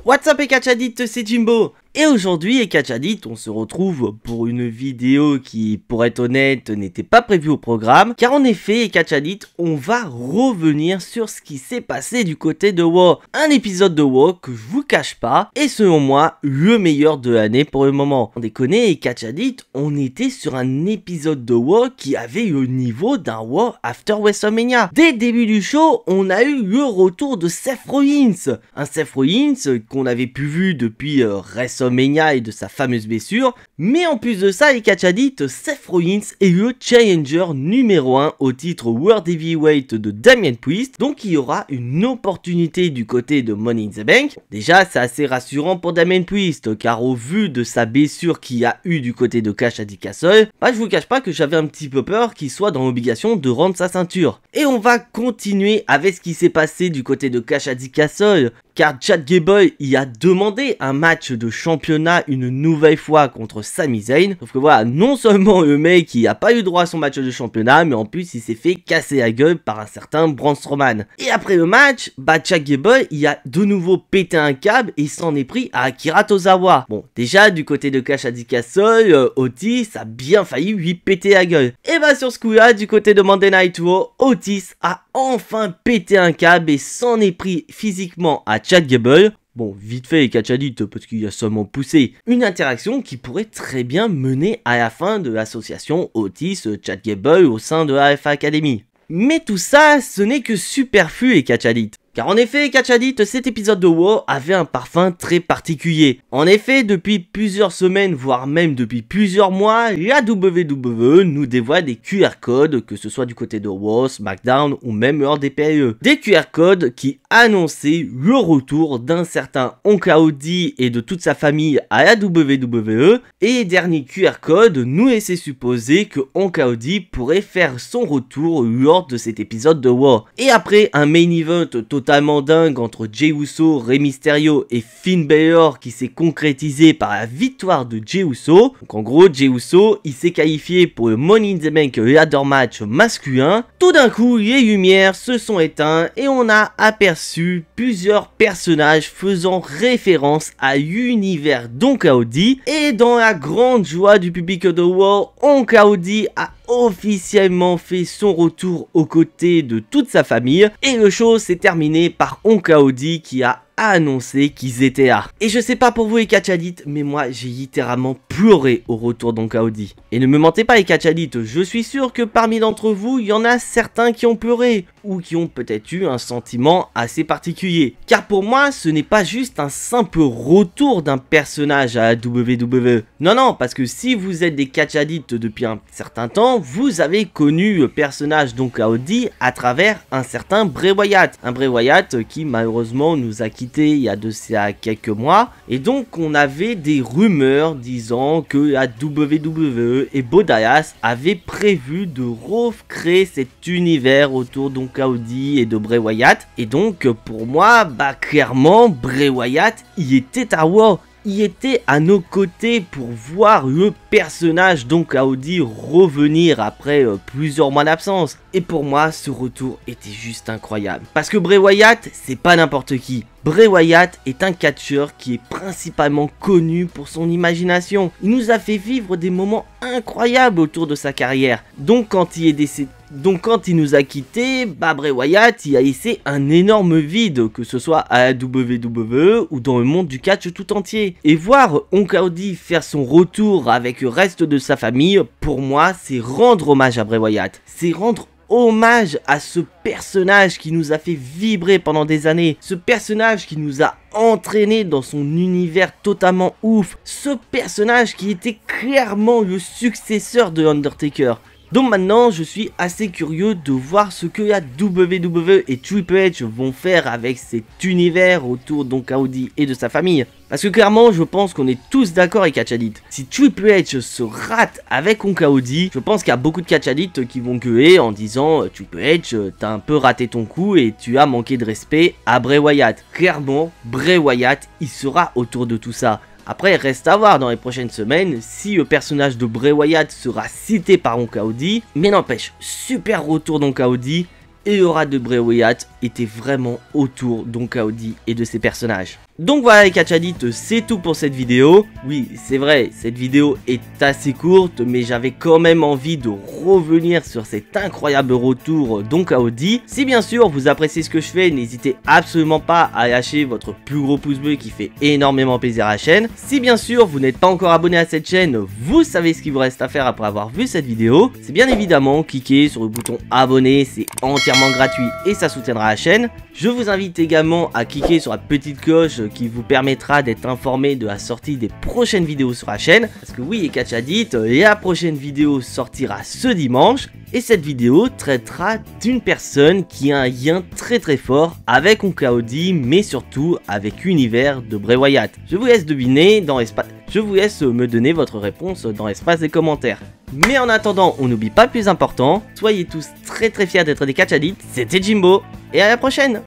What's up et Catchadit, c'est Jimbo. Et aujourd'hui, et Catchadit, on se retrouve pour une vidéo qui, pour être honnête, n'était pas prévue au programme. Car en effet, et Catchadit, on va revenir sur ce qui s'est passé du côté de WoW. Un épisode de WoW que je vous cache pas, est selon moi, le meilleur de l'année pour le moment. On déconne, et Catchadit, on était sur un épisode de WoW qui avait le niveau d'un WoW After WrestleMania. Dès le début du show, on a eu le retour de Seth Rollins. Un Seth Rollins qu'on avait pu vu depuis WrestleMania et de sa fameuse blessure, mais en plus de ça, les Catchadit, Seth Rollins est le challenger numéro 1 au titre World Heavyweight de Damien Priest, donc il y aura une opportunité du côté de Money in the Bank. Déjà, c'est assez rassurant pour Damien Priest, car au vu de sa blessure qu'il a eu du côté de Clash at the Castle, je vous cache pas que j'avais un petit peu peur qu'il soit dans l'obligation de rendre sa ceinture. Et on va continuer avec ce qui s'est passé du côté de Clash at the Castle, car Chad Gable y a demandé un match de championnat une nouvelle fois contre Sami Zayn. Sauf que voilà, non seulement le mec il a pas eu droit à son match de championnat, mais en plus il s'est fait casser la gueule par un certain Braun Strowman. Et après le match, Chad Gable il a de nouveau pété un câble et s'en est pris à Akira Tozawa. Bon, déjà du côté de Clash at the Castle, Otis a bien failli lui péter la gueule. Et sur ce coup-là, du côté de Monday Night Raw, Otis a enfin pété un câble et s'en est pris physiquement à Chad Gable. Bon, vite fait et Catchadit parce qu'il a seulement poussé une interaction qui pourrait très bien mener à la fin de l'association Otis-Chad Gable au sein de la FA Academy. Mais tout ça, ce n'est que superflu et Catchadit. Car en effet, Catchadit, cet épisode de WoW avait un parfum très particulier. En effet, depuis plusieurs semaines, voire même depuis plusieurs mois, la WWE nous dévoile des QR codes, que ce soit du côté de WoW, SmackDown ou même hors des PLE. Des QR codes qui annonçaient le retour d'un certain Onka Odi et de toute sa famille à la WWE. Et les derniers QR codes nous laissaient supposer que Onka Odi pourrait faire son retour lors de cet épisode de WoW. Et après un main event totalement dingue entre Jey Uso, Rey Mysterio et Finn Balor qui s'est concrétisé par la victoire de Jey Uso. Donc en gros, Jey Uso, il s'est qualifié pour le Money in the Bank ladder match masculin. Tout d'un coup, les lumières se sont éteintes et on a aperçu plusieurs personnages faisant référence à l'univers d'Onka Odi. Et dans la grande joie du public de WoW, Onka Odi a officiellement fait son retour aux côtés de toute sa famille et le show s'est terminé par Onka Odi qui a annoncé qu'ils étaient là. Et je sais pas pour vous les Catchadit, mais moi j'ai littéralement pleuré au retour d'Onka Odi. Et ne me mentez pas les Catchadit, je suis sûr que parmi d'entre vous, il y en a certains qui ont pleuré ou qui ont peut-être eu un sentiment assez particulier. Car pour moi, ce n'est pas juste un simple retour d'un personnage à la WWE. Non, parce que si vous êtes des Catchadit depuis un certain temps, vous avez connu le personnage d'Onka Odi à travers un certain Bray Wyatt. Un Bray Wyatt qui malheureusement nous a quitté il y a de ça quelques mois. Et donc on avait des rumeurs disant que la WWE et Bo Dallas avaient prévu de recréer cet univers autour d'Onka Odi et de Bray Wyatt. Et donc pour moi, clairement Bray Wyatt y était à WoW. Il était à nos côtés pour voir le personnage d'Onka Odi revenir après plusieurs mois d'absence. Et pour moi, ce retour était juste incroyable. Parce que Bray Wyatt, c'est pas n'importe qui. Bray Wyatt est un catcheur qui est principalement connu pour son imagination. Il nous a fait vivre des moments incroyables autour de sa carrière. Donc quand il nous a quittés, Bray Wyatt y a laissé un énorme vide, que ce soit à la WWE ou dans le monde du catch tout entier. Et voir Onka Odi faire son retour avec le reste de sa famille, pour moi, c'est rendre hommage à Bray Wyatt. C'est rendre hommage à ce personnage qui nous a fait vibrer pendant des années, ce personnage qui nous a entraîné dans son univers totalement ouf, ce personnage qui était clairement le successeur de Undertaker. Donc maintenant, je suis assez curieux de voir ce que la WWE et Triple H vont faire avec cet univers autour d'Onka Odi et de sa famille. Parce que clairement, je pense qu'on est tous d'accord avec Catchadit. Si Triple H se rate avec Onka Odi, je pense qu'il y a beaucoup de Catchadit qui vont gueuler en disant « Triple H, t'as un peu raté ton coup et tu as manqué de respect à Bray Wyatt ». Clairement, Bray Wyatt, il sera autour de tout ça. Après, reste à voir dans les prochaines semaines si le personnage de Bray Wyatt sera cité par Onka Odi. Mais n'empêche, super retour d'Onka Odi et le rat de Bray Wyatt était vraiment autour d'Onka Odi et de ses personnages. Donc voilà les catchadites, c'est tout pour cette vidéo. Oui, c'est vrai, cette vidéo est assez courte, mais j'avais quand même envie de revenir sur cet incroyable retour donc à Audi. Si bien sûr vous appréciez ce que je fais, n'hésitez absolument pas à lâcher votre plus gros pouce bleu qui fait énormément plaisir à la chaîne. Si bien sûr vous n'êtes pas encore abonné à cette chaîne, vous savez ce qu'il vous reste à faire après avoir vu cette vidéo. C'est bien évidemment cliquer sur le bouton abonner, c'est entièrement gratuit et ça soutiendra la chaîne. Je vous invite également à cliquer sur la petite cloche qui vous permettra d'être informé de la sortie des prochaines vidéos sur la chaîne. Parce que oui, les catchadites, la prochaine vidéo sortira ce dimanche. Et cette vidéo traitera d'une personne qui a un lien très fort avec Oncle Audi, mais surtout avec l'univers de Bray Wyatt. Je vous laisse deviner dans l'espace. Je vous laisse me donner votre réponse dans l'espace des commentaires. Mais en attendant, on n'oublie pas le plus important, soyez tous très fiers d'être des catchadites. C'était Jimbo, et à la prochaine!